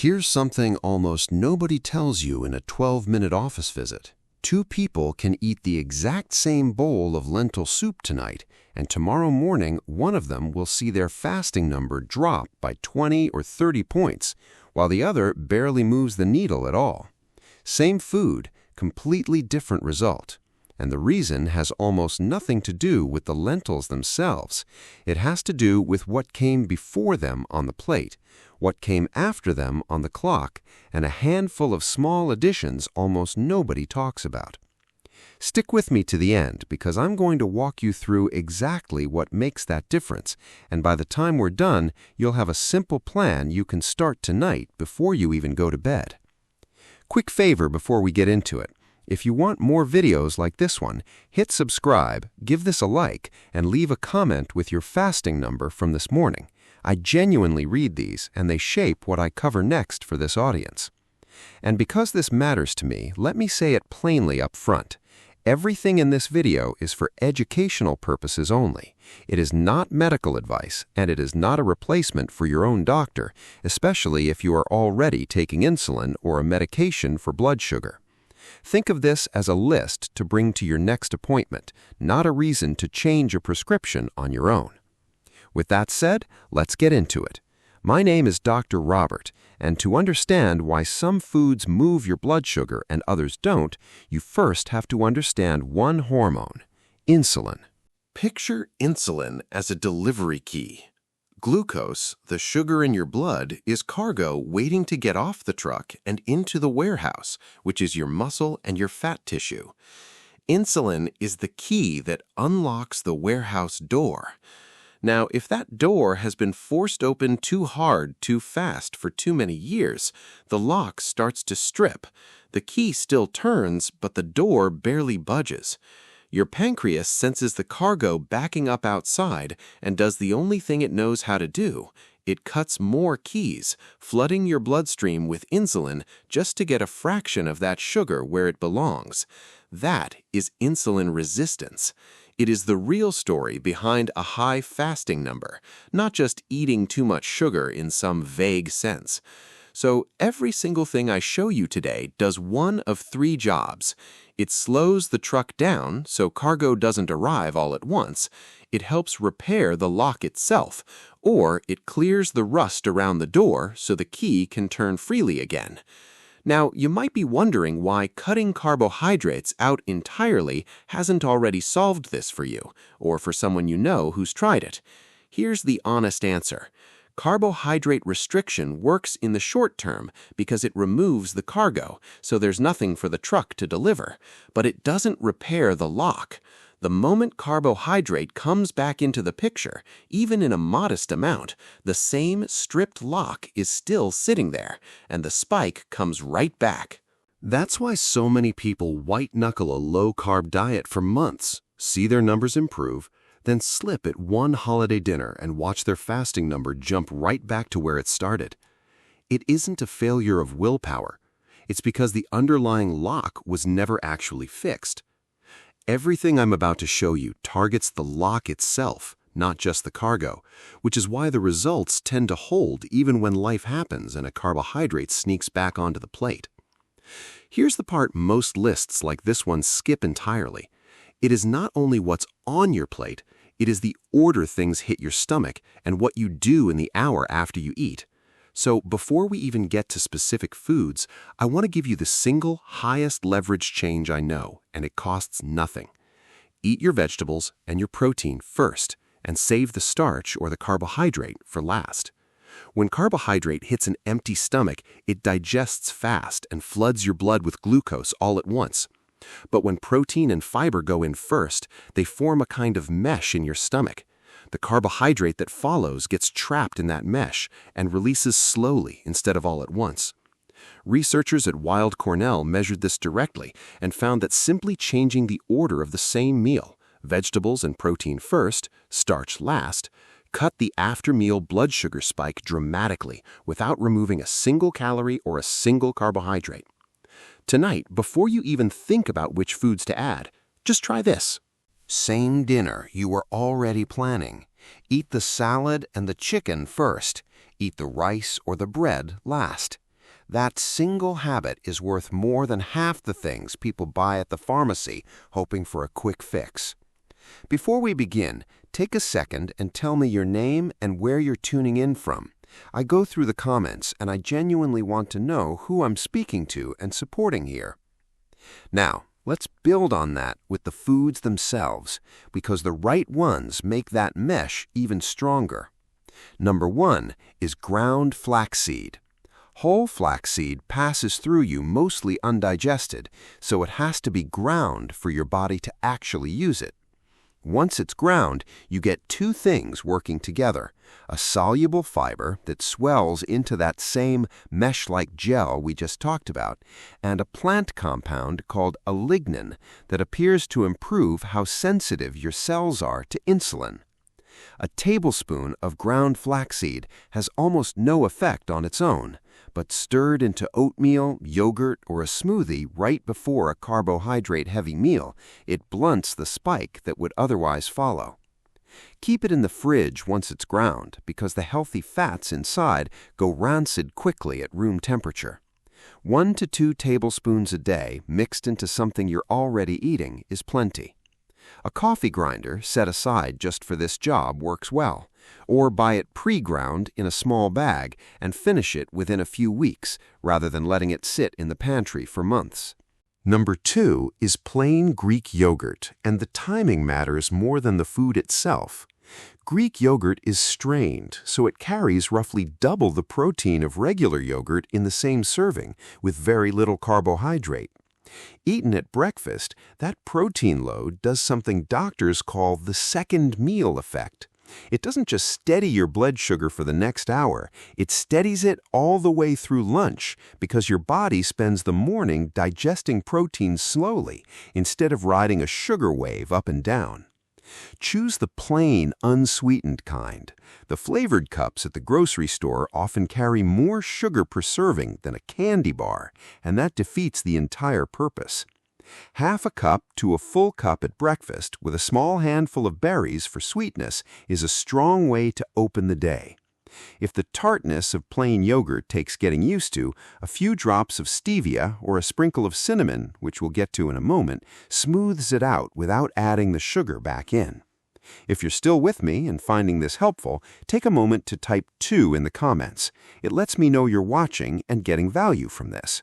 Here's something almost nobody tells you in a 12-minute office visit. Two people can eat the exact same bowl of lentil soup tonight, and tomorrow morning one of them will see their fasting number drop by 20 or 30 points, while the other barely moves the needle at all. Same food, completely different result. And the reason has almost nothing to do with the lentils themselves. It has to do with what came before them on the plate, what came after them on the clock, and a handful of small additions almost nobody talks about. Stick with me to the end because I'm going to walk you through exactly what makes that difference, and by the time we're done, you'll have a simple plan you can start tonight before you even go to bed. Quick favor before we get into it. If you want more videos like this one, hit subscribe, give this a like, and leave a comment with your fasting number from this morning. I genuinely read these, and they shape what I cover next for this audience. And because this matters to me, let me say it plainly up front. Everything in this video is for educational purposes only. It is not medical advice, and it is not a replacement for your own doctor, especially if you are already taking insulin or a medication for blood sugar. Think of this as a list to bring to your next appointment, not a reason to change a prescription on your own. With that said, let's get into it. My name is Dr. Robert, and to understand why some foods move your blood sugar and others don't, you first have to understand one hormone, insulin. Picture insulin as a delivery key. Glucose, the sugar in your blood, is cargo waiting to get off the truck and into the warehouse, which is your muscle and your fat tissue. Insulin is the key that unlocks the warehouse door. Now, if that door has been forced open too hard, too fast for too many years, the lock starts to strip. The key still turns, but the door barely budges. Your pancreas senses the cargo backing up outside and does the only thing it knows how to do. It cuts more keys, flooding your bloodstream with insulin just to get a fraction of that sugar where it belongs. That is insulin resistance. It is the real story behind a high fasting number, not just eating too much sugar in some vague sense. So every single thing I show you today does one of three jobs. It slows the truck down so cargo doesn't arrive all at once. It helps repair the lock itself, or it clears the rust around the door so the key can turn freely again. Now, you might be wondering why cutting carbohydrates out entirely hasn't already solved this for you, or for someone you know who's tried it. Here's the honest answer. Carbohydrate restriction works in the short term because it removes the cargo, so there's nothing for the truck to deliver, but it doesn't repair the lock. The moment carbohydrate comes back into the picture, even in a modest amount, the same stripped lock is still sitting there, and the spike comes right back. That's why so many people white-knuckle a low-carb diet for months, see their numbers improve, then slip at one holiday dinner and watch their fasting number jump right back to where it started. It isn't a failure of willpower. It's because the underlying lock was never actually fixed. Everything I'm about to show you targets the lock itself, not just the cargo, which is why the results tend to hold even when life happens and a carbohydrate sneaks back onto the plate. Here's the part most lists like this one skip entirely. It is not only what's on your plate, it is the order things hit your stomach and what you do in the hour after you eat. So before we even get to specific foods, I want to give you the single highest leverage change I know, and it costs nothing. Eat your vegetables and your protein first, and save the starch or the carbohydrate for last. When carbohydrate hits an empty stomach, it digests fast and floods your blood with glucose all at once. But when protein and fiber go in first, they form a kind of mesh in your stomach. The carbohydrate that follows gets trapped in that mesh and releases slowly instead of all at once. Researchers at Weill Cornell measured this directly and found that simply changing the order of the same meal, vegetables and protein first, starch last, cut the after-meal blood sugar spike dramatically without removing a single calorie or a single carbohydrate. Tonight, before you even think about which foods to add, just try this. Same dinner you were already planning. Eat the salad and the chicken first. Eat the rice or the bread last. That single habit is worth more than half the things people buy at the pharmacy hoping for a quick fix. Before we begin, take a second and tell me your name and where you're tuning in from. I go through the comments and I genuinely want to know who I'm speaking to and supporting here. Now, let's build on that with the foods themselves, because the right ones make that mesh even stronger. Number 1 is ground flaxseed. Whole flaxseed passes through you mostly undigested, so it has to be ground for your body to actually use it. Once it's ground, you get two things working together: a soluble fiber that swells into that same mesh-like gel we just talked about, and a plant compound called a lignin that appears to improve how sensitive your cells are to insulin. A tablespoon of ground flaxseed has almost no effect on its own, but stirred into oatmeal, yogurt, or a smoothie right before a carbohydrate-heavy meal, it blunts the spike that would otherwise follow. Keep it in the fridge once it's ground, because the healthy fats inside go rancid quickly at room temperature. 1 to 2 tablespoons a day mixed into something you're already eating is plenty. A coffee grinder set aside just for this job works well, or buy it pre-ground in a small bag and finish it within a few weeks rather than letting it sit in the pantry for months. Number 2 is plain Greek yogurt, and the timing matters more than the food itself. Greek yogurt is strained, so it carries roughly double the protein of regular yogurt in the same serving, with very little carbohydrate. Eaten at breakfast, that protein load does something doctors call the second meal effect. It doesn't just steady your blood sugar for the next hour, it steadies it all the way through lunch, because your body spends the morning digesting protein slowly instead of riding a sugar wave up and down. Choose the plain, unsweetened kind. The flavored cups at the grocery store often carry more sugar per serving than a candy bar, and that defeats the entire purpose. Half a cup to a full cup at breakfast with a small handful of berries for sweetness is a strong way to open the day. If the tartness of plain yogurt takes getting used to, a few drops of stevia or a sprinkle of cinnamon, which we'll get to in a moment, smooths it out without adding the sugar back in. If you're still with me and finding this helpful, take a moment to type 2 in the comments. It lets me know you're watching and getting value from this.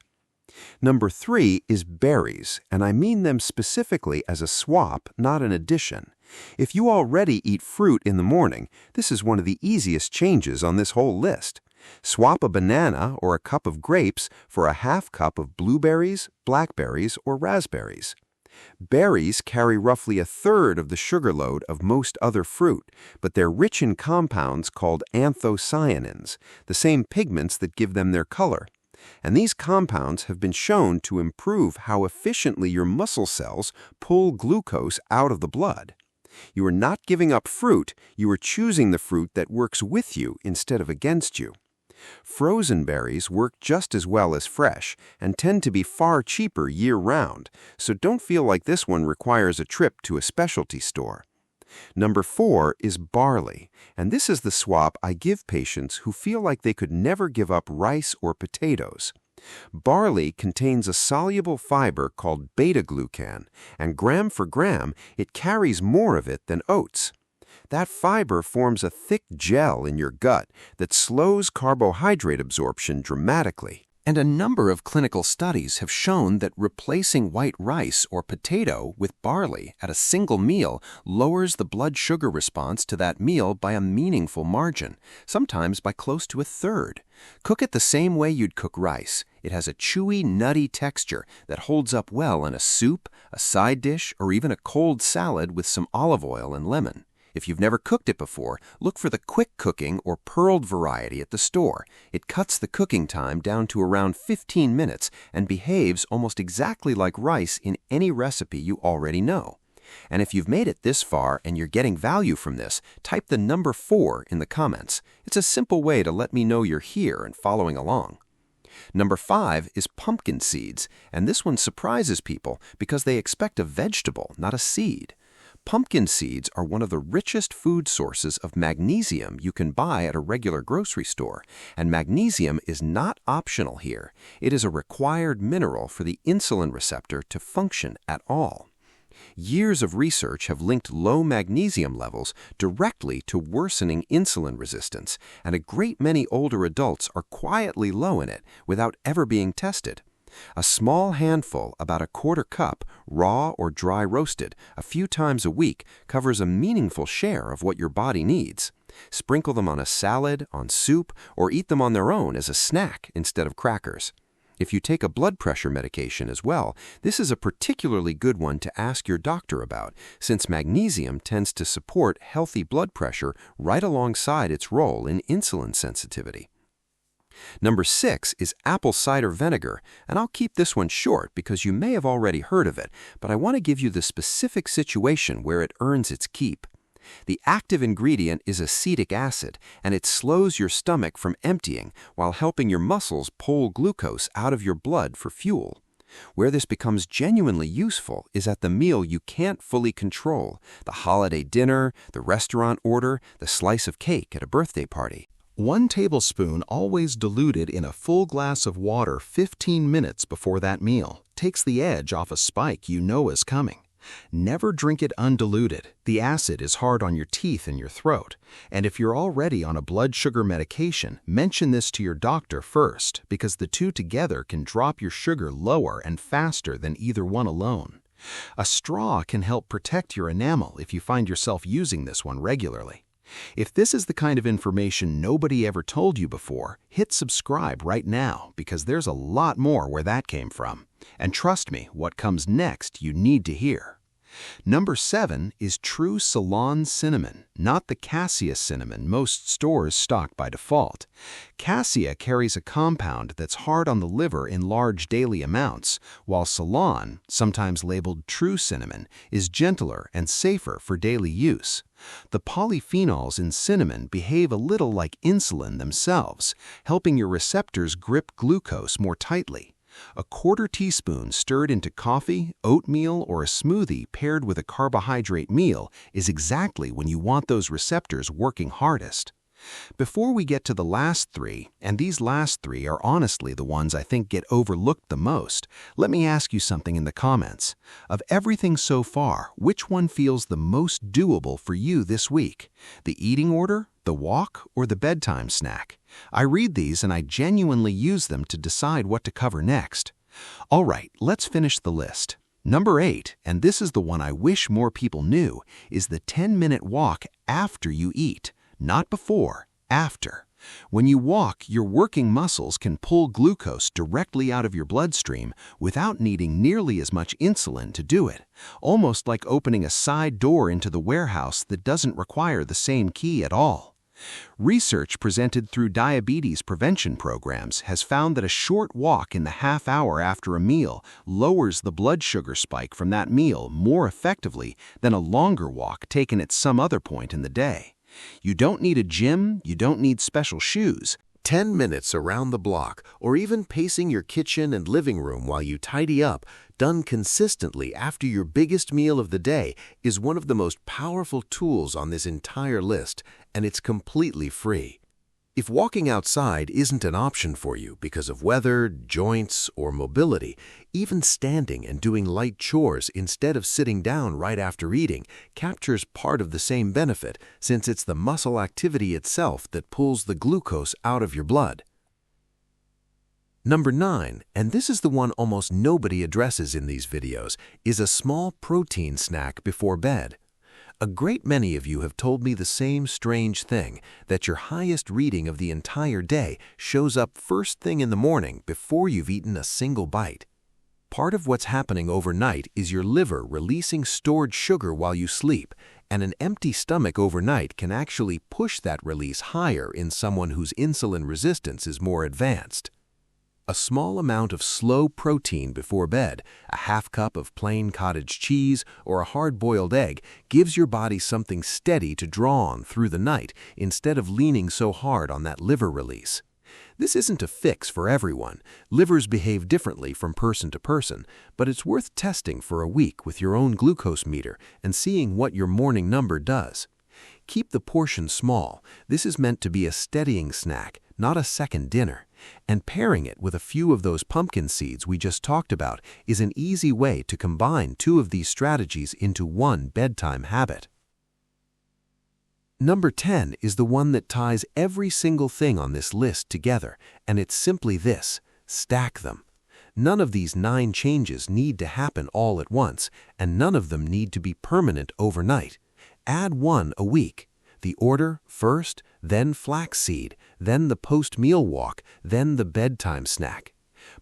Number 3 is berries, and I mean them specifically as a swap, not an addition. If you already eat fruit in the morning, this is one of the easiest changes on this whole list. Swap a banana or a cup of grapes for a half cup of blueberries, blackberries, or raspberries. Berries carry roughly a third of the sugar load of most other fruit, but they're rich in compounds called anthocyanins, the same pigments that give them their color. And these compounds have been shown to improve how efficiently your muscle cells pull glucose out of the blood. You are not giving up fruit, you are choosing the fruit that works with you instead of against you. Frozen berries work just as well as fresh and tend to be far cheaper year-round, so don't feel like this one requires a trip to a specialty store. Number 4 is barley, and this is the swap I give patients who feel like they could never give up rice or potatoes. Barley contains a soluble fiber called beta-glucan, and gram for gram, it carries more of it than oats. That fiber forms a thick gel in your gut that slows carbohydrate absorption dramatically. And a number of clinical studies have shown that replacing white rice or potato with barley at a single meal lowers the blood sugar response to that meal by a meaningful margin, sometimes by close to a third. Cook it the same way you'd cook rice. It has a chewy, nutty texture that holds up well in a soup, a side dish, or even a cold salad with some olive oil and lemon. If you've never cooked it before, look for the quick cooking or pearled variety at the store. It cuts the cooking time down to around 15 minutes and behaves almost exactly like rice in any recipe you already know. And if you've made it this far and you're getting value from this, type the number 4 in the comments. It's a simple way to let me know you're here and following along. Number 5 is pumpkin seeds, and this one surprises people because they expect a vegetable, not a seed. Pumpkin seeds are one of the richest food sources of magnesium you can buy at a regular grocery store, and magnesium is not optional here. It is a required mineral for the insulin receptor to function at all. Years of research have linked low magnesium levels directly to worsening insulin resistance, and a great many older adults are quietly low in it without ever being tested. A small handful, about a quarter cup, raw or dry roasted, a few times a week, covers a meaningful share of what your body needs. Sprinkle them on a salad, on soup, or eat them on their own as a snack instead of crackers. If you take a blood pressure medication as well, this is a particularly good one to ask your doctor about, since magnesium tends to support healthy blood pressure right alongside its role in insulin sensitivity. Number 6 is apple cider vinegar, and I'll keep this one short because you may have already heard of it, but I want to give you the specific situation where it earns its keep. The active ingredient is acetic acid, and it slows your stomach from emptying while helping your muscles pull glucose out of your blood for fuel. Where this becomes genuinely useful is at the meal you can't fully control, the holiday dinner, the restaurant order, the slice of cake at a birthday party. 1 tablespoon always diluted in a full glass of water 15 minutes before that meal takes the edge off a spike you know is coming. Never drink it undiluted. The acid is hard on your teeth and your throat. And if you're already on a blood sugar medication, mention this to your doctor first, because the two together can drop your sugar lower and faster than either one alone. A straw can help protect your enamel if you find yourself using this one regularly. If this is the kind of information nobody ever told you before, hit subscribe right now because there's a lot more where that came from. And trust me, what comes next you need to hear. Number 7 is true Ceylon cinnamon, not the cassia cinnamon most stores stock by default. Cassia carries a compound that's hard on the liver in large daily amounts, while Ceylon, sometimes labeled true cinnamon, is gentler and safer for daily use. The polyphenols in cinnamon behave a little like insulin themselves, helping your receptors grip glucose more tightly. A quarter teaspoon stirred into coffee, oatmeal, or a smoothie paired with a carbohydrate meal is exactly when you want those receptors working hardest. Before we get to the last 3, and these last 3 are honestly the ones I think get overlooked the most, let me ask you something in the comments. Of everything so far, which one feels the most doable for you this week? The eating order, the walk, or the bedtime snack? I read these and I genuinely use them to decide what to cover next. All right, let's finish the list. Number 8, and this is the one I wish more people knew, is the 10-minute walk after you eat. Not before, after. When you walk, your working muscles can pull glucose directly out of your bloodstream without needing nearly as much insulin to do it, almost like opening a side door into the warehouse that doesn't require the same key at all. Research presented through diabetes prevention programs has found that a short walk in the half hour after a meal lowers the blood sugar spike from that meal more effectively than a longer walk taken at some other point in the day. You don't need a gym, you don't need special shoes. 10 minutes around the block, or even pacing your kitchen and living room while you tidy up, done consistently after your biggest meal of the day, is one of the most powerful tools on this entire list, and it's completely free. If walking outside isn't an option for you because of weather, joints, or mobility, even standing and doing light chores instead of sitting down right after eating captures part of the same benefit, since it's the muscle activity itself that pulls the glucose out of your blood. Number 9, and this is the one almost nobody addresses in these videos, is a small protein snack before bed. A great many of you have told me the same strange thing, that your highest reading of the entire day shows up first thing in the morning before you've eaten a single bite. Part of what's happening overnight is your liver releasing stored sugar while you sleep, and an empty stomach overnight can actually push that release higher in someone whose insulin resistance is more advanced. A small amount of slow protein before bed, a half cup of plain cottage cheese, or a hard-boiled egg gives your body something steady to draw on through the night instead of leaning so hard on that liver release. This isn't a fix for everyone. Livers behave differently from person to person, but it's worth testing for a week with your own glucose meter and seeing what your morning number does. Keep the portion small. This is meant to be a steadying snack, not a second dinner. And pairing it with a few of those pumpkin seeds we just talked about is an easy way to combine two of these strategies into one bedtime habit. Number 10 is the one that ties every single thing on this list together, and it's simply this: stack them. None of these 9 changes need to happen all at once, and none of them need to be permanent overnight. Add one a week. The order: first, then flaxseed, then the post-meal walk, then the bedtime snack.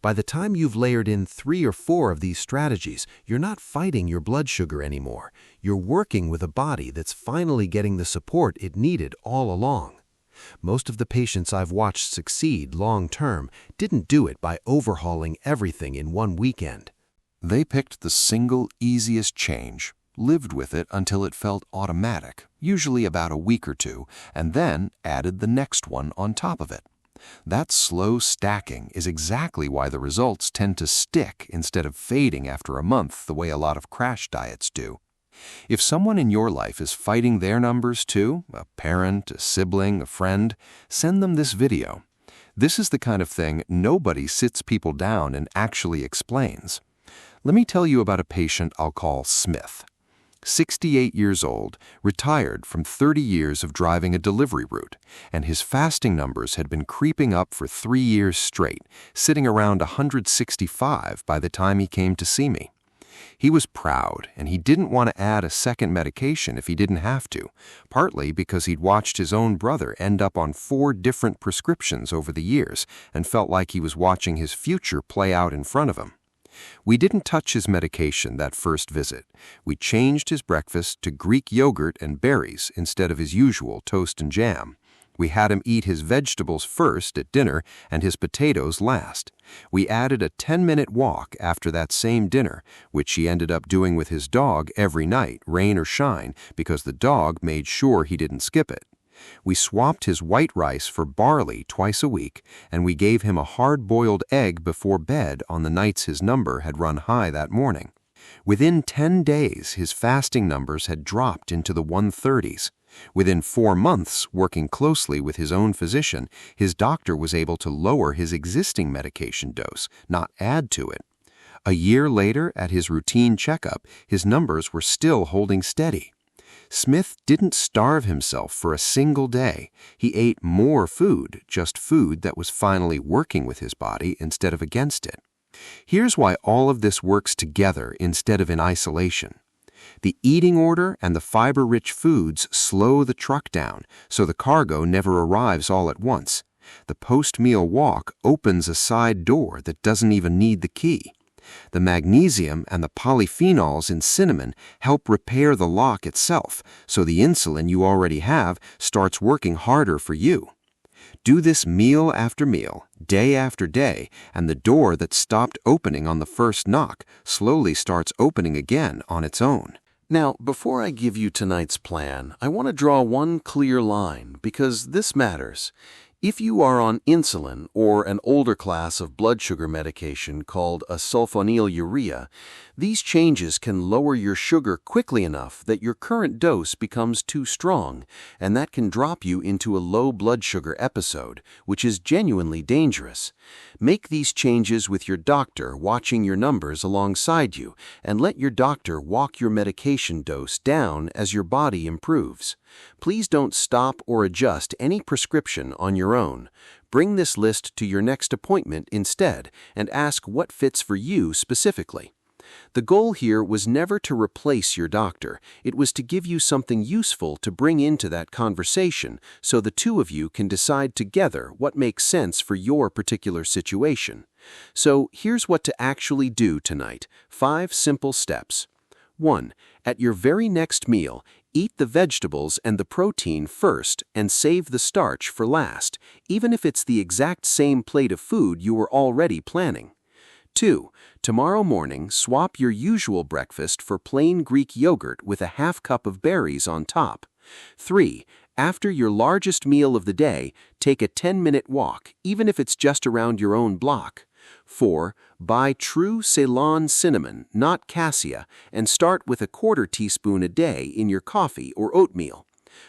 By the time you've layered in 3 or 4 of these strategies, you're not fighting your blood sugar anymore. You're working with a body that's finally getting the support it needed all along. Most of the patients I've watched succeed long-term didn't do it by overhauling everything in one weekend. They picked the single easiest change, lived with it until it felt automatic, usually about a week or 2, and then added the next one on top of it. That slow stacking is exactly why the results tend to stick instead of fading after a month the way a lot of crash diets do. If someone in your life is fighting their numbers too, a parent, a sibling, a friend, send them this video. This is the kind of thing nobody sits people down and actually explains. Let me tell you about a patient I'll call Smith. 68 years old, retired from 30 years of driving a delivery route, and his fasting numbers had been creeping up for 3 years straight, sitting around 165 by the time he came to see me. He was proud, and he didn't want to add a second medication if he didn't have to, partly because he'd watched his own brother end up on 4 different prescriptions over the years and felt like he was watching his future play out in front of him. We didn't touch his medication that first visit. We changed his breakfast to Greek yogurt and berries instead of his usual toast and jam. We had him eat his vegetables first at dinner and his potatoes last. We added a 10-minute walk after that same dinner, which he ended up doing with his dog every night, rain or shine, because the dog made sure he didn't skip it. We swapped his white rice for barley twice a week, and we gave him a hard-boiled egg before bed on the nights his number had run high that morning. Within 10 days, his fasting numbers had dropped into the 130s. Within 4 months, working closely with his own physician, his doctor was able to lower his existing medication dose, not add to it. A year later, at his routine checkup, his numbers were still holding steady. Smith didn't starve himself for a single day. He ate more food, just food that was finally working with his body instead of against it. Here's why all of this works together instead of in isolation. The eating order and the fiber-rich foods slow the truck down, so the cargo never arrives all at once. The post-meal walk opens a side door that doesn't even need the key. The magnesium and the polyphenols in cinnamon help repair the lock itself, so the insulin you already have starts working harder for you. Do this meal after meal, day after day, and the door that stopped opening on the first knock slowly starts opening again on its own. Now, before I give you tonight's plan, I want to draw one clear line because this matters. If you are on insulin or an older class of blood sugar medication called a sulfonylurea, these changes can lower your sugar quickly enough that your current dose becomes too strong, and that can drop you into a low blood sugar episode, which is genuinely dangerous. Make these changes with your doctor watching your numbers alongside you, and let your doctor walk your medication dose down as your body improves. Please don't stop or adjust any prescription on your own. Bring this list to your next appointment instead and ask what fits for you specifically. The goal here was never to replace your doctor. It was to give you something useful to bring into that conversation so the two of you can decide together what makes sense for your particular situation. So here's what to actually do tonight. 5 simple steps. 1. At your very next meal, eat the vegetables and the protein first and save the starch for last, even if it's the exact same plate of food you were already planning. 2. Tomorrow morning, swap your usual breakfast for plain Greek yogurt with a half cup of berries on top. 3. After your largest meal of the day, take a 10-minute walk, even if it's just around your own block. 4. Buy true Ceylon cinnamon, not cassia, and start with a quarter teaspoon a day in your coffee or oatmeal.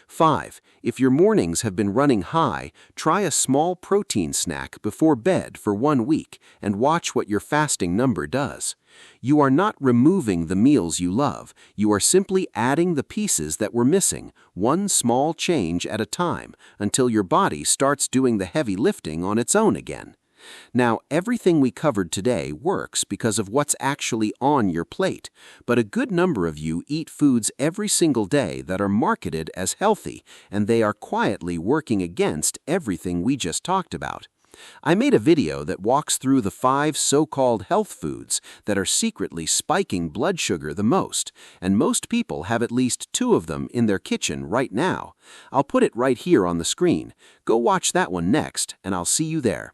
5. If your mornings have been running high, try a small protein snack before bed for 1 week and watch what your fasting number does. You are not removing the meals you love, you are simply adding the pieces that were missing, one small change at a time, until your body starts doing the heavy lifting on its own again. Now, everything we covered today works because of what's actually on your plate, but a good number of you eat foods every single day that are marketed as healthy, and they are quietly working against everything we just talked about. I made a video that walks through the 5 so-called health foods that are secretly spiking blood sugar the most, and most people have at least 2 of them in their kitchen right now. I'll put it right here on the screen. Go watch that one next, and I'll see you there.